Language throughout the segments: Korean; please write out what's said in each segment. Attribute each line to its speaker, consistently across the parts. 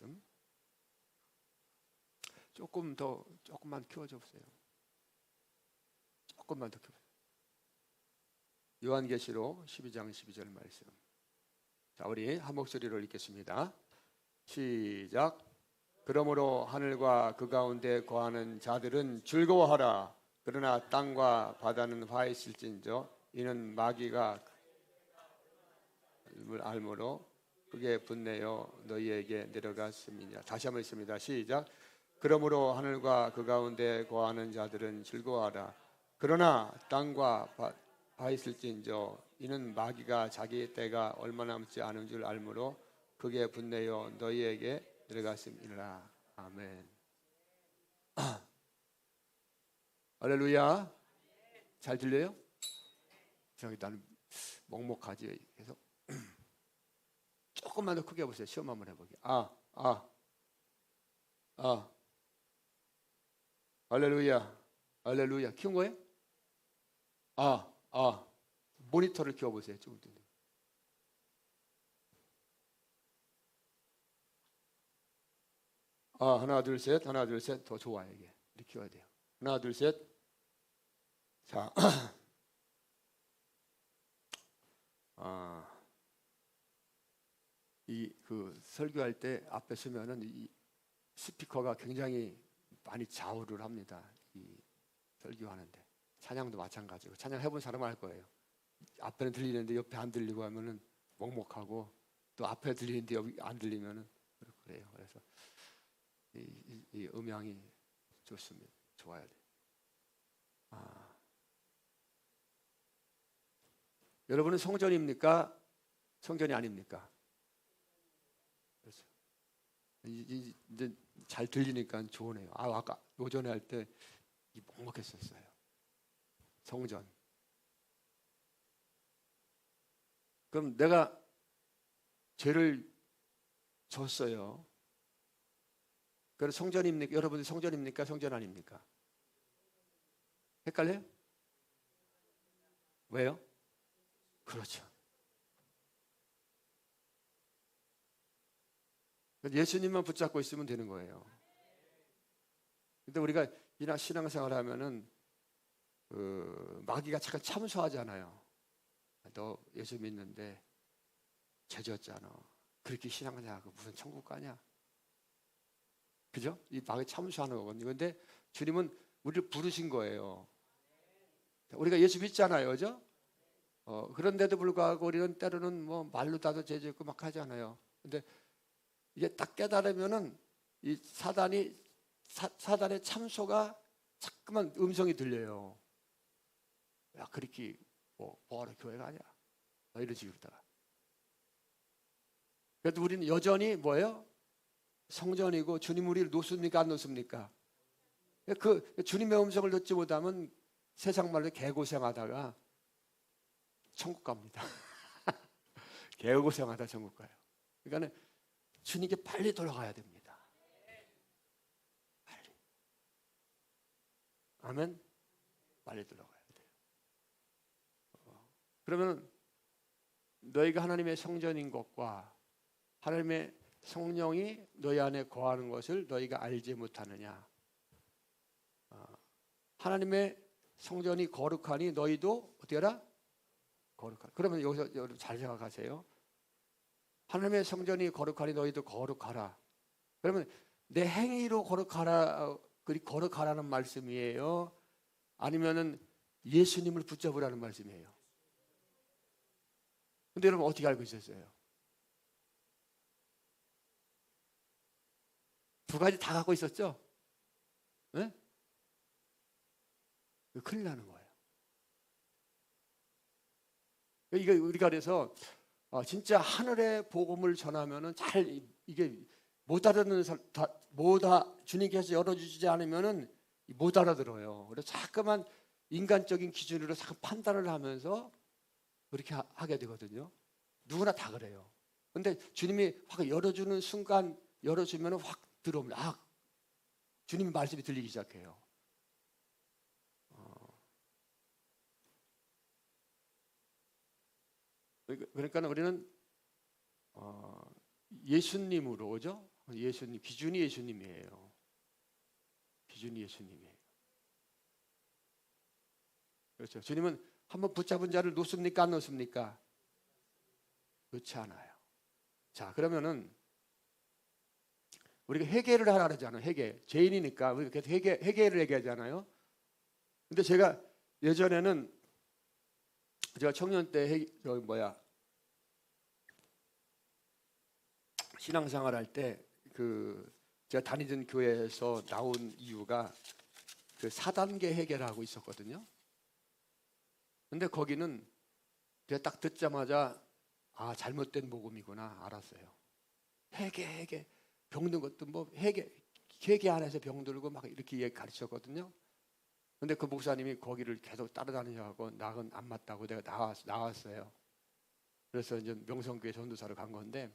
Speaker 1: 말씀. 조금만 키워줘 보세요. 조금만 더 키워보세요. 요한계시록 12장 12절 말씀. 자, 우리 한 목소리로 읽겠습니다. 시작. 그러므로 하늘과 그 가운데 거하는 자들은 즐거워하라. 그러나 땅과 바다는 화했을진저 이는 마귀가 알므로 그게 분내어 너희에게 내려갔음이냐. 다시 한번 읽습니다. 시작. 그러므로 하늘과 그 가운데 거하는 자들은 즐거워하라. 그러나 땅과 화했을진저 이는 마귀가 자기 때가 얼마 남지 않은 줄 알므로 그게 분내어 너희에게 내려갔음이라. 아멘. 할렐루야. 잘 들려요? 저기 나는 먹먹하지. 그래서 조금만 더 크게 해보세요. 시험 한번 해보게. 할렐루야. 할렐루야. 키운 거예요? 모니터를 키워보세요. 조금 더. 하나 둘 셋. 하나 둘 셋. 더 좋아요. 이게 이렇게 키워야 돼요. 하나 둘 셋. 자, 그 설교할 때 앞에 서면은 이 스피커가 굉장히 많이 좌우를 합니다. 이 설교하는데 찬양도 마찬가지고 찬양 해본 사람은 알 거예요. 앞에는 들리는데 옆에 안 들리고 하면은 먹먹하고 또 앞에 들리는데 여기 안 들리면은 그래요. 그래서 이 음향이 좋습니다. 좋아야 돼. 여러분은 성전입니까? 성전이 아닙니까? 그렇죠. 이제 잘 들리니까 좋으네요. 아까 오전에 할 때 먹먹했었어요. 성전. 그럼 내가 죄를 졌어요. 그래서 성전입니까? 여러분들 성전입니까? 성전 아닙니까? 헷갈려요? 왜요? 그렇죠. 예수님만 붙잡고 있으면 되는 거예요. 근데 우리가 이나 신앙생활 하면은 마귀가 잠깐 참소하잖아요. 너 예수 믿는데 죄졌잖아. 그렇게 신앙하냐고 무슨 천국 가냐? 그죠? 이 마귀 참소하는 거거든요. 근데 주님은 우리를 부르신 거예요. 우리가 예수 믿잖아요, 그죠? 그런데도 불구하고 우리는 때로는 뭐 말로 다도 죄짓고 막 하잖아요. 근데 이게 딱 깨달으면은 이 사단의 참소가 자꾸만 음성이 들려요. 야, 그렇게 뭐하러 교회 가냐? 이런 식으로다가. 그래도 우리는 여전히 뭐예요? 성전이고 주님 우리를 놓습니까? 안 놓습니까? 그 주님의 음성을 듣지 못하면 세상 말로 개고생하다가 천국 갑니다. 개고생하다 천국 가요. 그러니까 주님께 빨리 돌아가야 됩니다. 빨리. 아멘. 빨리 돌아가야 돼요. 그러면 너희가 하나님의 성전인 것과 하나님의 성령이 너희 안에 거하는 것을 너희가 알지 못하느냐. 하나님의 성전이 거룩하니 너희도 어떻게 하라? 거룩하라. 그러면 여기서 여러분 잘 생각하세요. 하나님의 성전이 거룩하니 너희도 거룩하라. 그러면 내 행위로 거룩하라는 말씀이에요? 아니면은 예수님을 붙잡으라는 말씀이에요? 근데 여러분 어떻게 알고 있었어요? 두 가지 다 갖고 있었죠? 네? 큰일 나는 거예요. 이게 우리가 그래서 진짜 하늘의 복음을 전하면은 잘 이게 못 알아듣는 사람, 주님께서 열어주시지 않으면은 못 알아들어요. 그래서 자꾸만 인간적인 기준으로 자꾸 판단을 하면서 그렇게 하게 되거든요. 누구나 다 그래요. 근데 주님이 확 열어주는 순간 열어주면은 확 들어옵니다. 주님 말씀이 들리기 시작해요. 그러니까 우리는 예수님으로, 그죠? 예수님, 기준이 예수님이에요. 기준이 예수님이에요. 그렇죠. 주님은 한번 붙잡은 자를 놓습니까? 안 놓습니까? 그렇지 않아요. 자, 그러면은 우리가 회개를 하라 그러잖아요. 회개. 죄인이니까 우리가 계속 회개를 얘기하잖아요. 근데 제가 예전에는 제가 청년 때 신앙생활 할 때 제가 다니던 교회에서 나온 이유가 그 4단계 회개를 하고 있었거든요. 근데 거기는 제가 딱 듣자마자 잘못된 복음이구나 알았어요. 회개 병든 것도 뭐 회개 안에서 병들고 막 이렇게 가르쳤거든요. 근데 그 목사님이 거기를 계속 따라다니셔서 나는 안 맞다고 내가 나왔어요. 그래서 이제 명성교회 전도사로 간 건데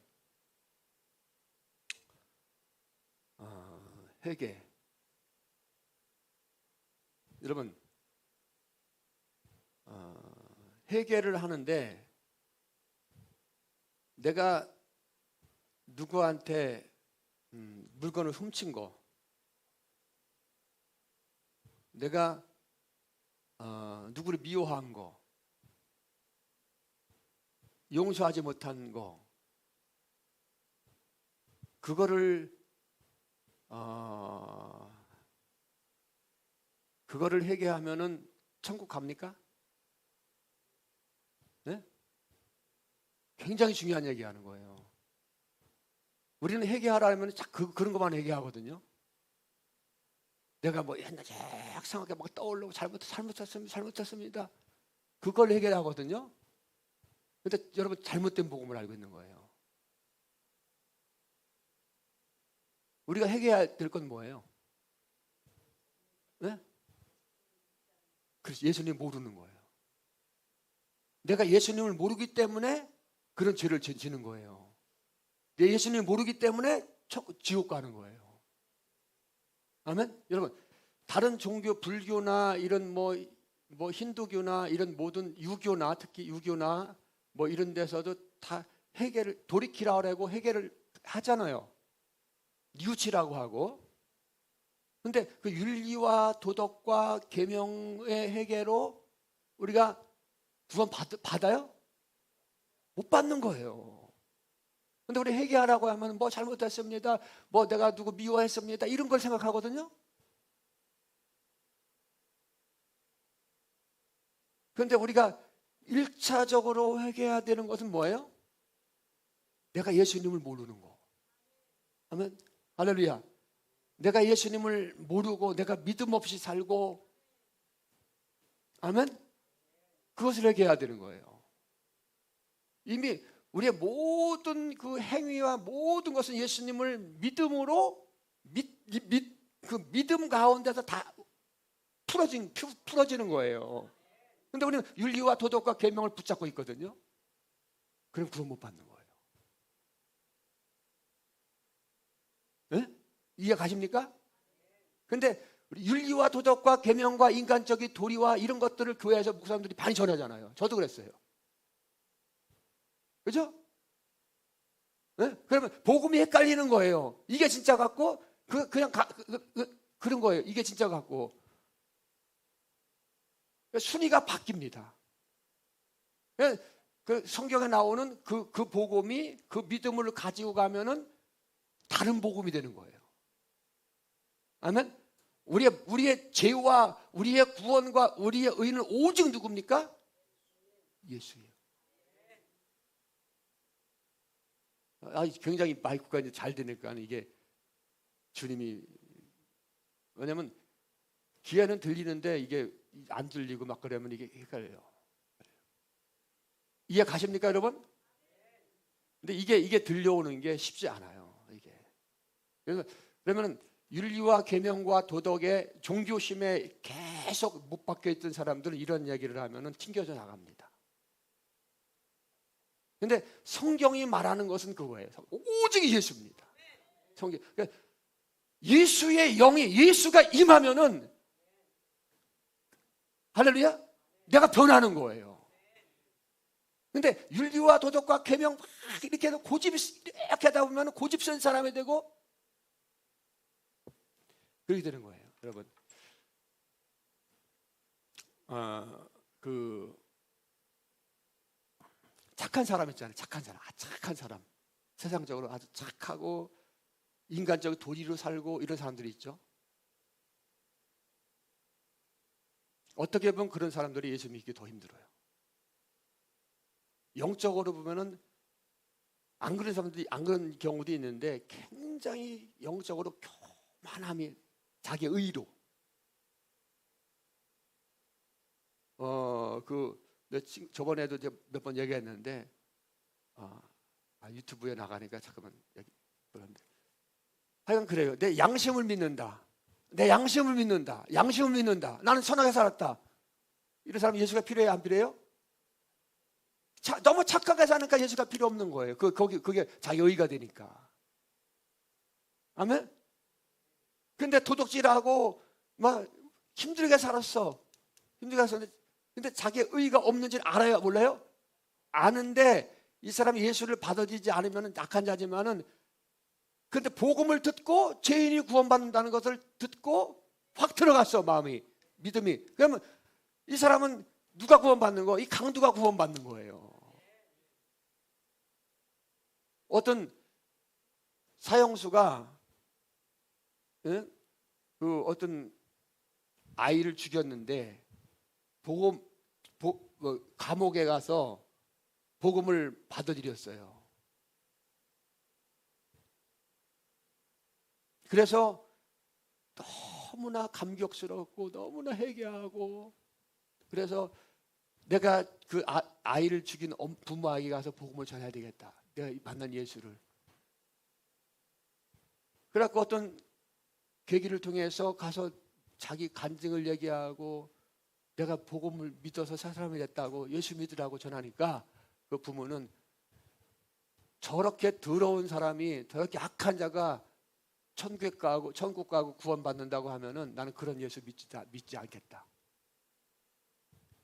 Speaker 1: 회개. 여러분 회개를 하는데 내가 누구한테 물건을 훔친 거, 내가 누구를 미워한 거, 용서하지 못한 거, 그거를 회개하면은 천국 갑니까? 네? 굉장히 중요한 얘기하는 거예요. 우리는 회개하라면 그런 것만 회개하거든요. 내가 뭐 옛날에 이상하게 막 떠올르고 잘못했습니다. 그걸 회개하거든요. 근데 여러분 잘못된 복음을 알고 있는 거예요. 우리가 회개해야 될 건 뭐예요? 네? 그래서 예수님 모르는 거예요. 내가 예수님을 모르기 때문에 그런 죄를 지는 거예요. 내 예수님을 모르기 때문에 지옥 가는 거예요. 아멘? 여러분, 다른 종교, 불교나 이런 뭐 힌두교나 이런 모든 유교나 특히 유교나 뭐 이런 데서도 다 회개를 돌이키라고 하고 회개를 하잖아요. 뉘우치라고 하고. 근데 그 윤리와 도덕과 계명의 회개로 우리가 구원 받아요? 못 받는 거예요. 근데 우리 회개하라고 하면 뭐 잘못했습니다. 뭐 내가 누구 미워했습니다. 이런 걸 생각하거든요. 그런데 우리가 1차적으로 회개해야 되는 것은 뭐예요? 내가 예수님을 모르는 거. 아멘. 할렐루야. 내가 예수님을 모르고 내가 믿음 없이 살고, 아멘. 그것을 회개해야 되는 거예요. 이미 우리의 모든 그 행위와 모든 것은 예수님을 믿음으로 그 믿음 가운데서 다 풀어지는 거예요. 근데 우리는 윤리와 도덕과 계명을 붙잡고 있거든요. 그럼 구원 못 받는 거예요. 네? 이해 가십니까? 근데 윤리와 도덕과 계명과 인간적인 도리와 이런 것들을 교회에서 목사님들이 많이 전하잖아요. 저도 그랬어요. 그죠? 네? 그러면 복음이 헷갈리는 거예요. 이게 진짜 같고 그런 거예요. 이게 진짜 같고 순위가 바뀝니다. 그 성경에 나오는 그 복음이 그 믿음을 가지고 가면은 다른 복음이 되는 거예요. 아멘. 우리의 죄와 우리의 구원과 우리의 의는 오직 누굽니까? 예수예요. 굉장히 마이크가 이제 잘 되니까 이게 주님이, 왜냐면 귀에는 들리는데 이게 안 들리고 막 그러면 이게 헷갈려요. 이해 가십니까, 여러분? 근데 이게 들려오는 게 쉽지 않아요. 이게. 그래서 그러면 윤리와 계명과 도덕의 종교심에 계속 못 박혀 있던 사람들은 이런 얘기를 하면은 튕겨져 나갑니다. 근데 성경이 말하는 것은 그거예요. 오직 예수입니다. 성경. 그러니까 예수의 영이, 예수가 임하면은, 할렐루야, 내가 변하는 거예요. 근데 윤리와 도덕과 계명 막 이렇게 해서 이렇게 하다 보면 고집스러운 사람이 되고 그렇게 되는 거예요, 여러분. 그 착한 사람 있잖아요. 착한 사람, 착한 사람. 세상적으로 아주 착하고 인간적 도리로 살고 이런 사람들이 있죠. 어떻게 보면 그런 사람들이 예수 믿기 더 힘들어요. 영적으로 보면은 안 그런 사람들이, 안 그런 경우도 있는데 굉장히 영적으로 교만함이, 자기 의로. 저번에도 몇 번 얘기했는데, 유튜브에 나가니까 잠깐만 얘기 그런데, 하여간 그래요. 내 양심을 믿는다. 내 양심을 믿는다. 양심을 믿는다. 나는 선하게 살았다. 이런 사람 예수가 필요해요, 안 필요해요? 너무 착하게 사니까 예수가 필요 없는 거예요. 그게 자기 의가 되니까. 아멘? 근데 도둑질하고 막 힘들게 살았어. 힘들게 살았는데, 근데 자기 의가 없는지는 알아요, 몰라요? 아는데 이 사람이 예수를 받아들이지 않으면 악한 자지만은, 근데 복음을 듣고 죄인이 구원받는다는 것을 듣고 확 들어갔어, 마음이, 믿음이. 그러면 이 사람은 누가 구원받는 거? 이 강도가 구원받는 거예요. 어떤 사형수가 어떤 아이를 죽였는데 감옥에 가서 복음을 받아들였어요. 그래서 너무나 감격스럽고 너무나 회개하고, 그래서 내가 그 아이를 죽인 부모에게 가서 복음을 전해야 되겠다. 내가 만난 예수를. 그래갖고 어떤 계기를 통해서 가서 자기 간증을 얘기하고, 내가 복음을 믿어서 사람이 됐다고, 예수 믿으라고 전하니까 그 부모는, 저렇게 더러운 사람이, 저렇게 악한 자가 천국 가고 구원받는다고 하면은 나는 그런 예수 믿지 않겠다.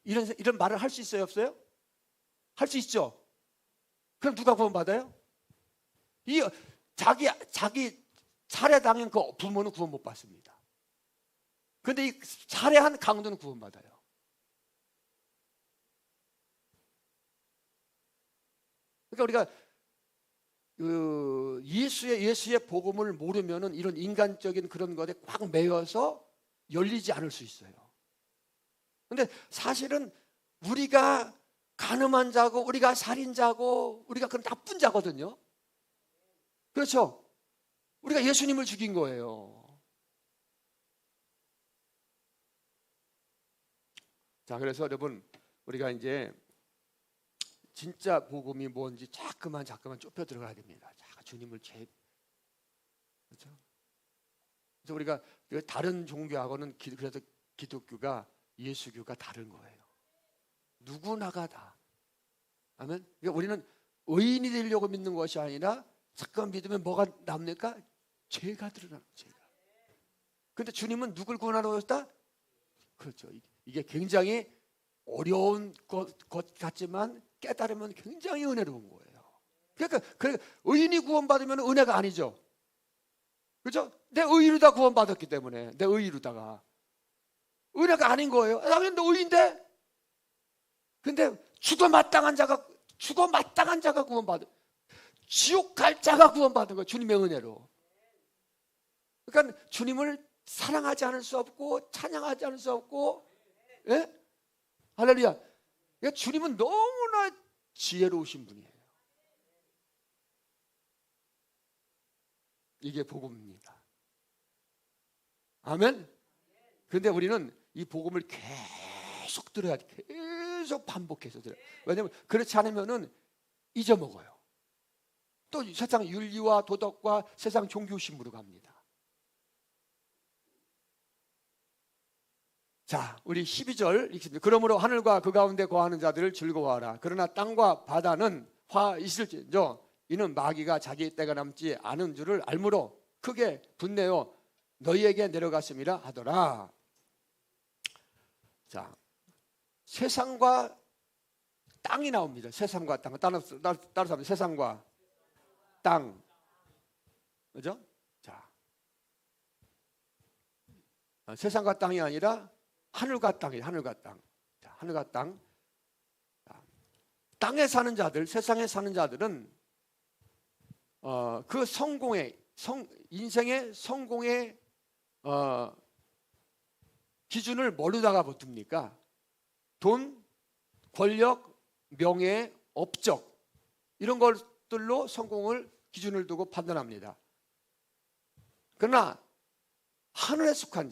Speaker 1: 이런 말을 할 수 있어요, 없어요? 할 수 있죠. 그럼 누가 구원받아요? 자기 살해당한 그 부모는 구원 못 받습니다. 그런데 이 살해한 강도는 구원받아요. 그러니까 우리가 예수의 복음을 모르면은 이런 인간적인 그런 것에 꽉 매여서 열리지 않을 수 있어요. 근데 사실은 우리가 간음한 자고, 우리가 살인자고, 우리가 그런 나쁜 자거든요. 그렇죠? 우리가 예수님을 죽인 거예요. 자, 그래서 여러분, 우리가 이제 진짜 복음이 뭔지 자꾸만 좁혀 들어가야 됩니다. 주님을 그렇죠? 그래서 우리가 다른 종교하고는, 그래서 기독교가, 예수교가 다른 거예요. 누구나가 다. 아멘. 그러니까 우리는 의인이 되려고 믿는 것이 아니라, 잠깐 믿으면 뭐가 남니까? 죄가 드러나는, 죄가. 근데 주님은 누굴 구원하러 오셨다? 그렇죠. 이게 굉장히 어려운 것 같지만 깨달으면 굉장히 은혜로운 거예요. 그러니까 의인이 구원받으면 은혜가 아니죠. 그렇죠? 내 의의로다 구원받았기 때문에, 내 의의로다가 은혜가 아닌 거예요. 당연히 너 의인데. 근데 죽어 마땅한 자가 구원받은, 지옥 갈 자가 구원받은 거예요, 주님의 은혜로. 그러니까 주님을 사랑하지 않을 수 없고, 찬양하지 않을 수 없고, 예? 할렐루야. 그러니까 주님은 너무나 지혜로우신 분이에요. 이게 복음입니다. 아멘. 그런데 우리는 이 복음을 계속 들어야 돼. 계속 반복해서 들어요. 왜냐하면 그렇지 않으면은 잊어먹어요. 또 세상 윤리와 도덕과 세상 종교심으로 갑니다. 자, 우리 12절 읽습니다. 그러므로 하늘과 그 가운데 거하는 자들을 즐거워하라. 그러나 땅과 바다는 화 있을지언정 이는 마귀가 자기 때가 남지 않은 줄을 알므로 크게 분내어 너희에게 내려갔음이라 하더라. 자, 세상과 땅이 나옵니다. 세상과 땅. 따라서 합니다. 세상과 땅. 그죠? 자, 세상과 땅이 아니라 하늘과 땅이에요. 하늘과 땅. 자, 하늘과 땅. 땅에 사는 자들, 세상에 사는 자들은 그 인생의 성공의 기준을 뭘로다가 붙습니까? 돈, 권력, 명예, 업적 이런 것들로 성공을 기준을 두고 판단합니다. 그러나 하늘에 속한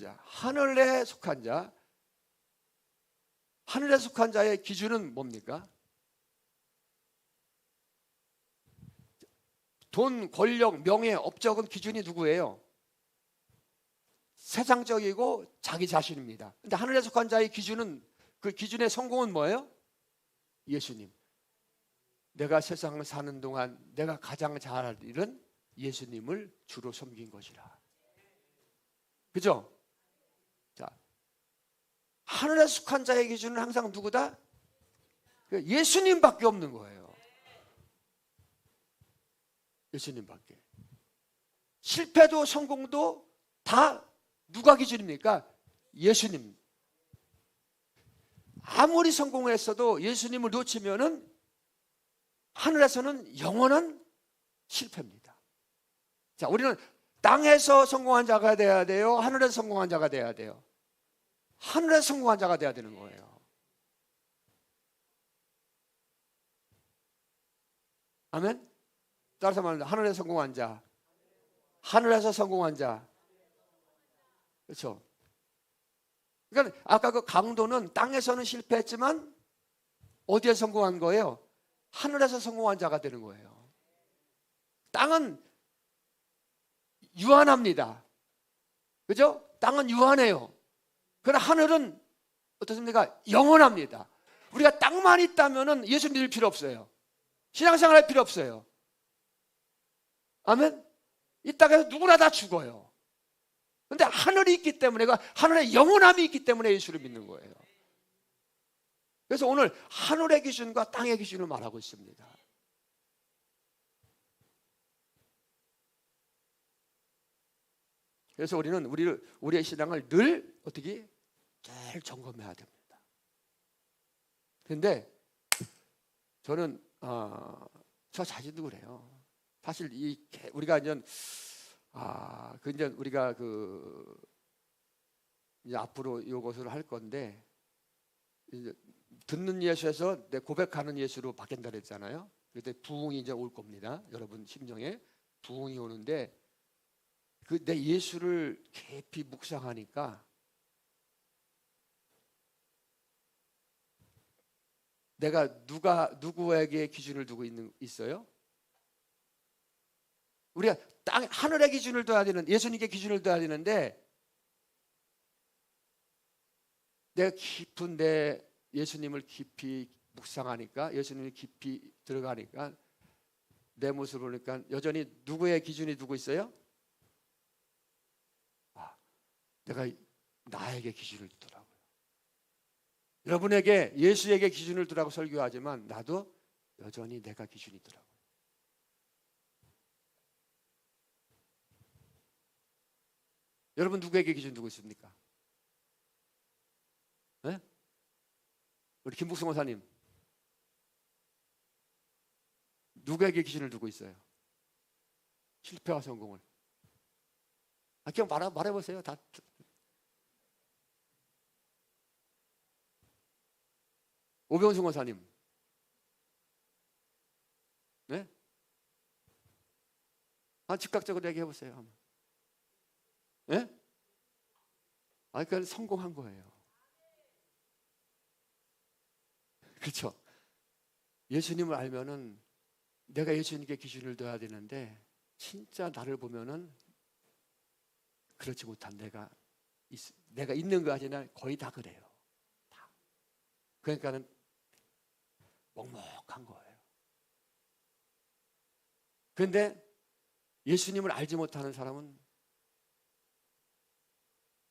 Speaker 1: 자의 기준은 뭡니까? 돈, 권력, 명예, 업적은 기준이 누구예요? 세상적이고 자기 자신입니다. 근데 하늘에 속한 자의 기준은, 그 기준의 성공은 뭐예요? 예수님. 내가 세상을 사는 동안 내가 가장 잘할 일은 예수님을 주로 섬긴 것이라. 그죠? 자, 하늘에 속한 자의 기준은 항상 누구다? 예수님밖에 없는 거예요. 예수님밖에. 실패도 성공도 다 누가 기준입니까? 예수님. 아무리 성공했어도 예수님을 놓치면은 하늘에서는 영원한 실패입니다. 자, 우리는 땅에서 성공한 자가 돼야 돼요? 하늘에서 성공한 자가 돼야 돼요? 하늘에서 성공한 자가 돼야 되는 거예요. 아멘? 따라서 말합니다. 하늘에서 성공한 자. 하늘에서 성공한 자. 그렇죠? 그러니까 아까 그 강도는 땅에서는 실패했지만 어디에 성공한 거예요? 하늘에서 성공한 자가 되는 거예요. 땅은 유한합니다. 그죠? 땅은 유한해요. 그러나 하늘은 어떻습니까? 영원합니다. 우리가 땅만 있다면 예수 믿을 필요 없어요. 신앙생활 할 필요 없어요. 아멘? 이 땅에서 누구나 다 죽어요. 그런데 하늘이 있기 때문에, 하늘에 영원함이 있기 때문에 예수를 믿는 거예요. 그래서 오늘 하늘의 기준과 땅의 기준을 말하고 있습니다. 그래서 우리는 우리의 신앙을 늘 어떻게 잘 점검해야 됩니다. 그런데 저는 저 자신도 그래요. 사실 우리가 이제 우리가 이제 앞으로 이것을 할 건데, 이제 듣는 예수에서 내 고백하는 예수로 바뀐다 그랬잖아요. 그때 부흥이 이제 올 겁니다. 여러분 심정에 부흥이 오는데, 내 예수를 깊이 묵상하니까 내가 누구에게 기준을 두고 있어요? 우리가 하늘의 기준을 둬야 되는, 예수님께 기준을 둬야 되는데, 내가 깊은 내 예수님을 깊이 묵상하니까, 예수님이 깊이 들어가니까 내 모습을 보니까 여전히 누구의 기준이 두고 있어요? 내가 나에게 기준을 두더라고요. 여러분에게 예수에게 기준을 두라고 설교하지만 나도 여전히 내가 기준이 있더라고요. 여러분 누구에게 기준 두고 있습니까? 네? 우리 김북성 원사님 누구에게 기준을 두고 있어요? 실패와 성공을. 그냥 말해보세요. 다. 오병승 원사님, 네? 즉각적으로 얘기해보세요. 네? 그건 성공한 거예요. 그렇죠? 예수님을 알면은 내가 예수님께 기준을 둬야 되는데, 진짜 나를 보면은 그렇지 못한 내가 있는 거 아니라 거의 다 그래요. 다. 그러니까는 먹먹한 거예요. 그런데 예수님을 알지 못하는 사람은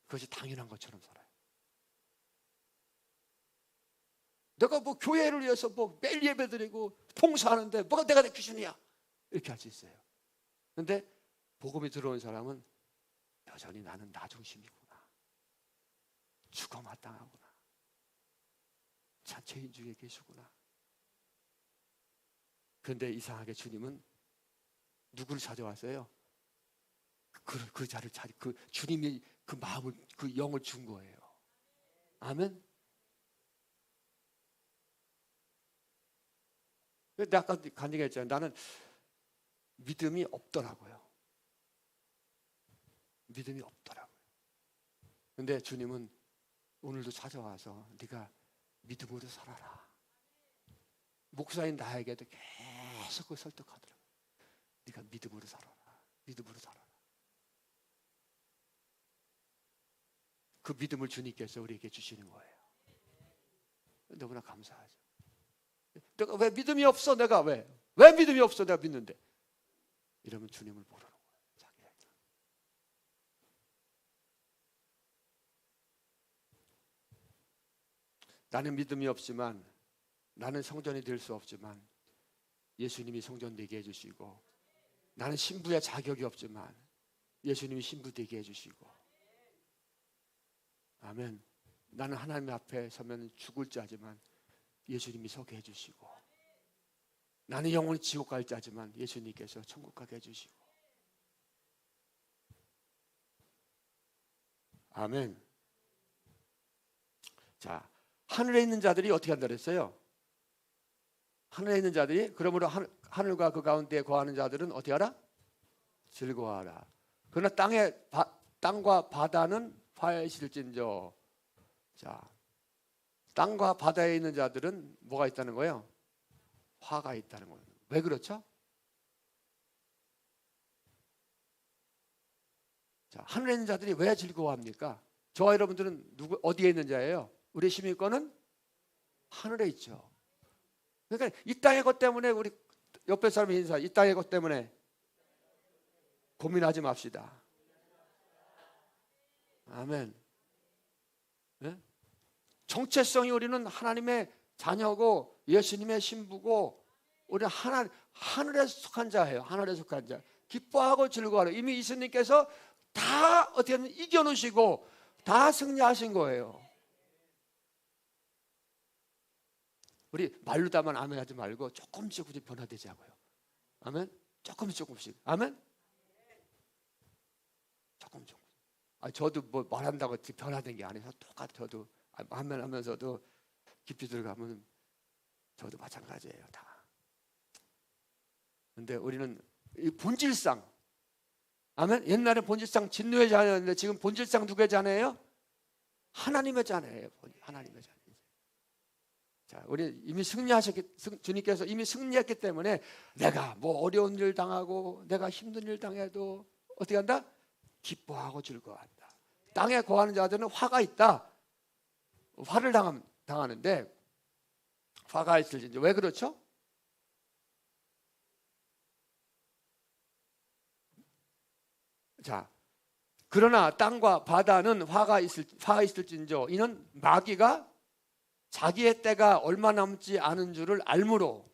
Speaker 1: 그것이 당연한 것처럼 살아요. 내가 뭐 교회를 위해서 뭐 매일 예배드리고 봉사하는데 뭐가 내가 내 기준이야, 이렇게 할 수 있어요. 그런데 복음이 들어온 사람은 여전히 나는 나 중심이구나. 죽어 마땅하구나. 참 죄인 중에 계시구나. 그런데 이상하게 주님은 누구를 찾아왔어요? 그 자를 찾, 그 주님이 그 마음을, 그 영을 준 거예요. 아멘. 근데 아까 간 얘기 했잖아요. 나는 믿음이 없더라고요. 믿음이 없더라고요. 근데 주님은 오늘도 찾아와서 네가 믿음으로 살아라. 목사인 나에게도 계속 그 설득하더라고요. 네가 믿음으로 살아라. 믿음으로 살아라. 그 믿음을 주님께서 우리에게 주시는 거예요. 너무나 감사하죠. 내가 왜 믿음이 없어? 내가 왜 믿음이 없어? 내가 믿는데. 이러면 주님을 모르는 거예요. 자기에게. 나는 믿음이 없지만, 나는 성전이 될 수 없지만 예수님이 성전 되게 해주시고, 나는 신부의 자격이 없지만 예수님이 신부 되게 해주시고, 아멘. 나는 하나님 앞에 서면 죽을 자지만 예수님이 서게 해주시고, 나는 영원히 지옥 갈 자지만 예수님께서 천국 가게 해주시고, 아멘. 자, 하늘에 있는 자들이 어떻게 한다 그랬어요? 하늘에 있는 자들이, 그러므로 하늘과 그 가운데 거하는 자들은 어떻게 하라? 즐거워하라. 그러나 땅과 바다는 화해실진저. 자, 땅과 바다에 있는 자들은 뭐가 있다는 거예요? 화가 있다는 거예요. 왜 그렇죠? 자, 하늘에 있는 자들이 왜 즐거워합니까? 저와 여러분들은 어디에 있는 자예요? 우리 시민권은 하늘에 있죠. 그러니까 이 땅의 것 때문에, 우리 옆에 사람이 인사, 이 땅의 것 때문에 고민하지 맙시다. 아멘. 네? 정체성이, 우리는 하나님의 자녀고 예수님의 신부고, 우리는 하늘에 속한 자예요. 하늘에 속한 자. 기뻐하고 즐거워하라. 이미 예수님께서 다 어떻게 하면 이겨놓으시고 다 승리하신 거예요. 우리 말로다만 아멘 하지 말고 조금씩 우리 변화되자고요. 아멘. 조금씩. 아멘. 조금. 저도 뭐 말한다고 변화된 게 아니라 똑같아. 저도 아멘 하면서도 깊이 들어가면 저도 마찬가지예요. 다. 근데 우리는 이 본질상, 아멘. 옛날에 본질상 진노의 자녀였는데 지금 본질상 누구의 자녀예요? 하나님의 자녀예요. 하나님의 자녀. 자, 우리 이미 주님께서 이미 승리했기 때문에 내가 뭐 어려운 일 당하고 내가 힘든 일 당해도 어떻게 한다? 기뻐하고 즐거워한다. 땅에 거하는 자들은 화가 있다. 화를 당하는데, 화가 있을지. 왜 그렇죠? 자, 그러나 땅과 바다는 화가 있을진저 이는 마귀가 자기의 때가 얼마 남지 않은 줄을 알므로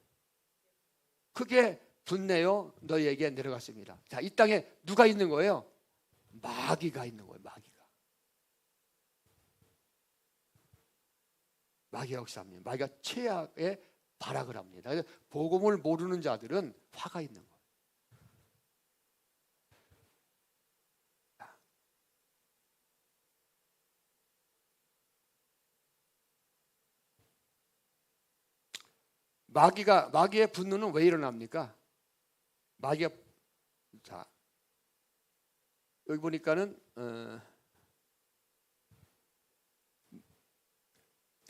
Speaker 1: 크게 분내어 너희에게 내려갔습니다. 자, 이 땅에 누가 있는 거예요? 마귀가 있는 거예요. 마귀가 역사합니다. 마귀가 최악의 발악을 합니다. 그래서 복음을 모르는 자들은 화가 있는 거예요. 마귀의 분노는 왜 일어납니까? 자, 여기 보니까는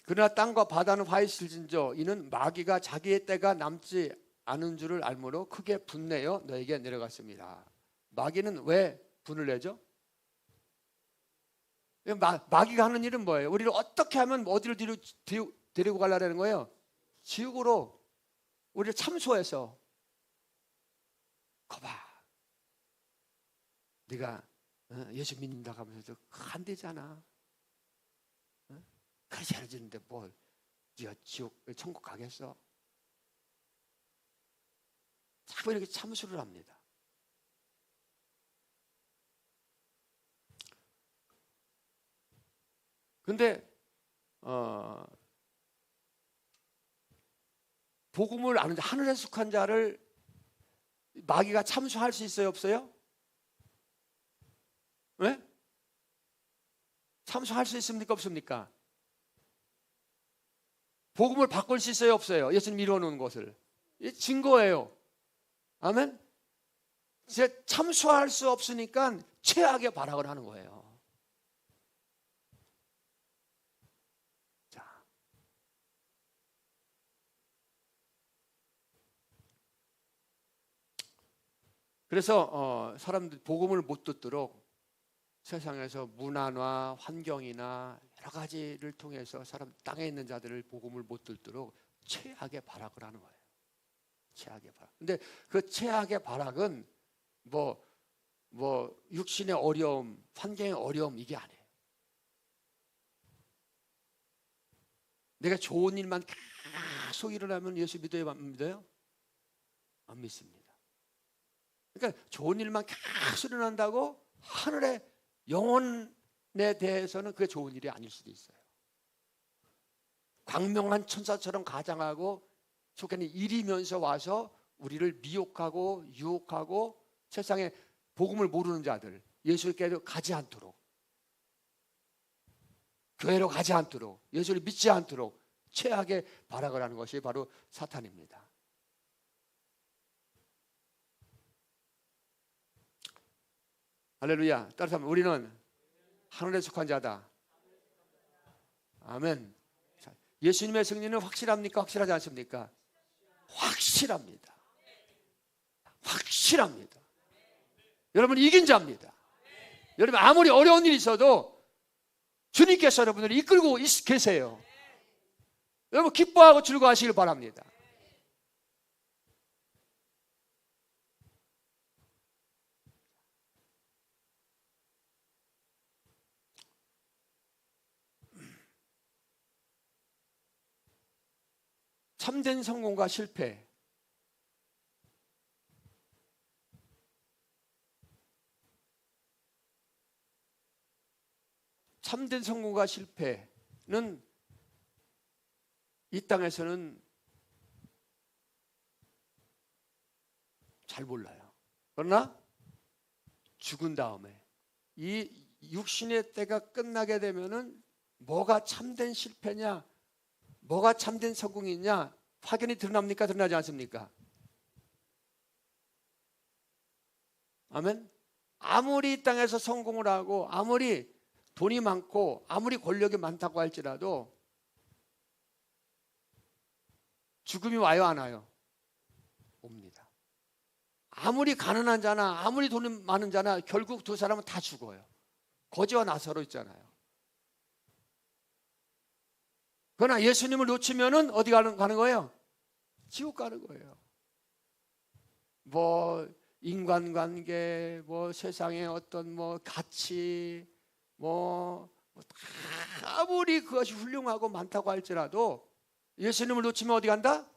Speaker 1: 그러나 땅과 바다는 화해실진저 이는 마귀가 자기의 때가 남지 않은 줄을 알므로 크게 분내어 너에게 내려갔습니다. 마귀는 왜 분을 내죠? 마귀가 하는 일은 뭐예요? 우리를 어떻게 하면 어디를 데리고 가려는 거예요? 지옥으로 우리를 참소해서, 거봐, 네가 예수 믿는다고 하면서도 안 되잖아. 그렇게 잘해주는데 뭘 네가 천국 가겠어? 자꾸 이렇게 참수를 합니다. 근데 복음을 아는 자, 하늘에 속한 자를 마귀가 참수할 수 있어요, 없어요? 네? 참수할 수 있습니까, 없습니까? 복음을 바꿀 수 있어요, 없어요? 예수님 이루어놓은 것을. 이 증거예요. 아멘? 이제 참수할 수 없으니까 최악의 발악을 하는 거예요. 자, 그래서 사람들 복음을 못 듣도록 세상에서 문화나 환경이나 여러 가지를 통해서 사람 땅에 있는 자들을 복음을 못 듣도록 최악의 발악을 하는 거예요. 최악의 발악. 근데 그 최악의 발악은 뭐 육신의 어려움, 환경의 어려움 이게 아니에요. 내가 좋은 일만 계속 일어나면 예수 믿어요, 안 믿어요? 안 믿습니다. 그러니까 좋은 일만 계속 일어난다고 하늘의 영혼에 대해서는 그게 좋은 일이 아닐 수도 있어요. 광명한 천사처럼 가장하고 속에는 일이면서 와서 우리를 미혹하고 유혹하고 세상에 복음을 모르는 자들, 예수께로 가지 않도록, 교회로 가지 않도록, 예수를 믿지 않도록 최악의 발악을 하는 것이 바로 사탄입니다. 할렐루야. 따라서 하면 우리는 하늘에 속한 자다. 아멘. 예수님의 승리는 확실합니까? 확실하지 않습니까? 확실합니다. 확실합니다. 여러분 이긴 자입니다. 여러분 아무리 어려운 일이 있어도 주님께서 여러분들을 이끌고 계세요. 여러분 기뻐하고 즐거워하시길 바랍니다. 참된 성공과 실패. 참된 성공과 실패는 이 땅에서는 잘 몰라요. 그러나 죽은 다음에 이 육신의 때가 끝나게 되면은 뭐가 참된 실패냐, 뭐가 참된 성공이냐 확연히 드러납니까? 드러나지 않습니까? 아멘. 아무리 이 땅에서 성공을 하고 아무리 돈이 많고 아무리 권력이 많다고 할지라도 죽음이 와요, 안 와요? 옵니다. 아무리 가난한 자나 아무리 돈이 많은 자나 결국 두 사람은 다 죽어요. 거지와 나사로 있잖아요. 그러나 예수님을 놓치면은 어디 가는 거예요? 지옥 가는 거예요. 뭐 인간관계, 뭐 세상의 어떤 뭐 가치, 아무리 그것이 훌륭하고 많다고 할지라도 예수님을 놓치면 어디 간다?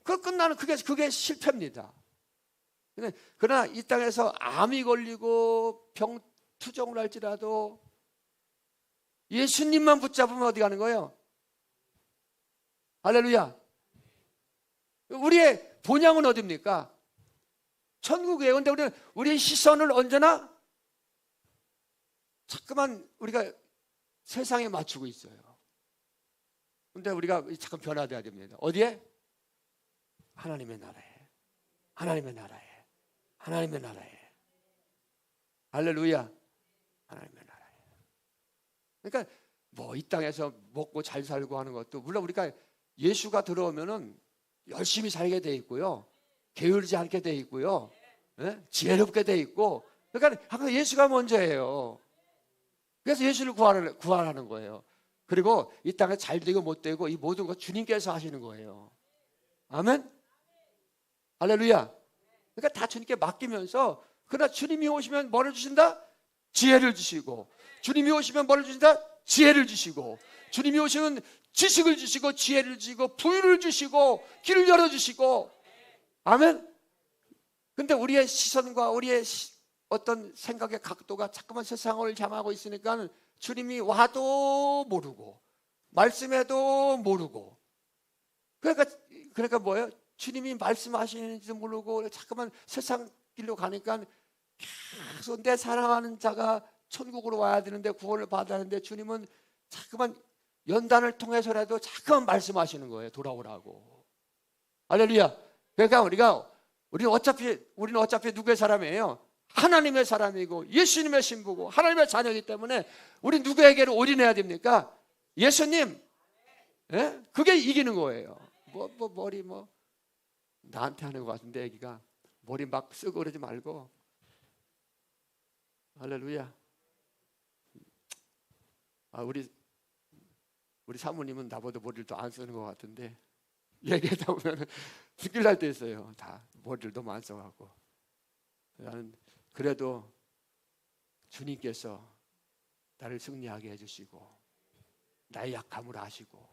Speaker 1: 끝나는 그게 실패입니다. 그러나 이 땅에서 암이 걸리고 병투정을 할지라도 예수님만 붙잡으면 어디 가는 거예요? 할렐루야. 우리의 본향은 어디입니까? 천국이에요. 그런데 우리의 시선을 언제나 자꾸만 우리가 세상에 맞추고 있어요. 그런데 우리가 잠깐 변화돼야 됩니다. 어디에? 하나님의 나라에. 하나님의 나라에. 하나님의 나라에. 할렐루야. 하나님의 나라에. 그러니까 뭐 이 땅에서 먹고 잘 살고 하는 것도 물론 우리가 예수가 들어오면은 열심히 살게 돼 있고요. 게으르지 않게 돼 있고요. 지혜롭게 돼 있고. 그러니까 항상 예수가 먼저예요. 그래서 예수를 구하라는 거예요. 그리고 이 땅에 잘 되고 못 되고 이 모든 것 주님께서 하시는 거예요. 아멘. 할렐루야. 그러니까 다 주님께 맡기면서 그러나 주님이 오시면 뭐를 주신다? 지혜를 주시고 주님이 오시면 뭐를 주신다? 지혜를 주시고 주님이 오시면 지식을 주시고 지혜를 주시고 부유를 주시고 길을 열어주시고 아멘. 근데 우리의 시선과 우리의 어떤 생각의 각도가 자꾸만 세상을 향하고 있으니까 주님이 와도 모르고 말씀해도 모르고, 그러니까 뭐예요? 주님이 말씀하시는지도 모르고 자꾸만 세상 길로 가니까 계속 내 사랑하는 자가 천국으로 와야 되는데, 구원을 받아야 하는데, 주님은 자꾸만 연단을 통해서라도 자꾸만 말씀하시는 거예요. 돌아오라고. 할렐루야. 그러니까 우리는 어차피 누구의 사람이에요? 하나님의 사람이고 예수님의 신부고 하나님의 자녀이기 때문에 우리 누구에게로 올인해야 됩니까? 예수님. 예? 그게 이기는 거예요. 머리 나한테 하는 것 같은데, 애기가 머리 막 쓰고 그러지 말고. 할렐루야. 우리 사모님은 나보다 머리를 더 안 쓰는 것 같은데, 얘기하다 보면 죽일 날 때 있어요. 다 머리를 너무 안 써갖고. 나는 그래도 주님께서 나를 승리하게 해주시고 나의 약함을 아시고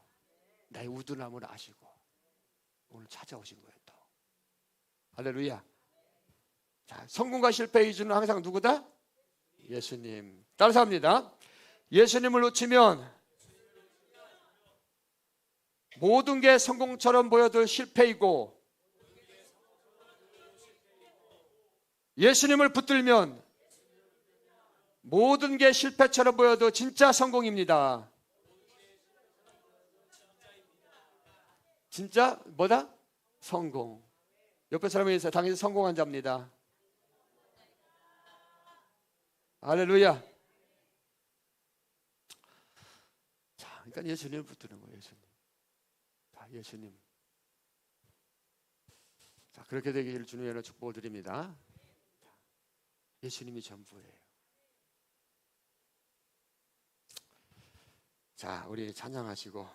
Speaker 1: 나의 우둔함을 아시고 오늘 찾아오신 거예요. 또 할렐루야. 자, 성공과 실패의 기준은 항상 누구다? 예수님. 따라서 합니다. 예수님을 놓치면 모든 게 성공처럼 보여도 실패이고, 예수님을 붙들면 모든 게 실패처럼 보여도 진짜 성공입니다. 진짜 뭐다? 성공. 옆에 사람에 의해서 당연히 성공한 자입니다. 할렐루야. 자, 그러니까 예수님을 붙드는 거예요. 예수님. 자, 그렇게 되기를 주님의 축복을 드립니다. 예수님이 전부예요. 자, 우리 찬양하시고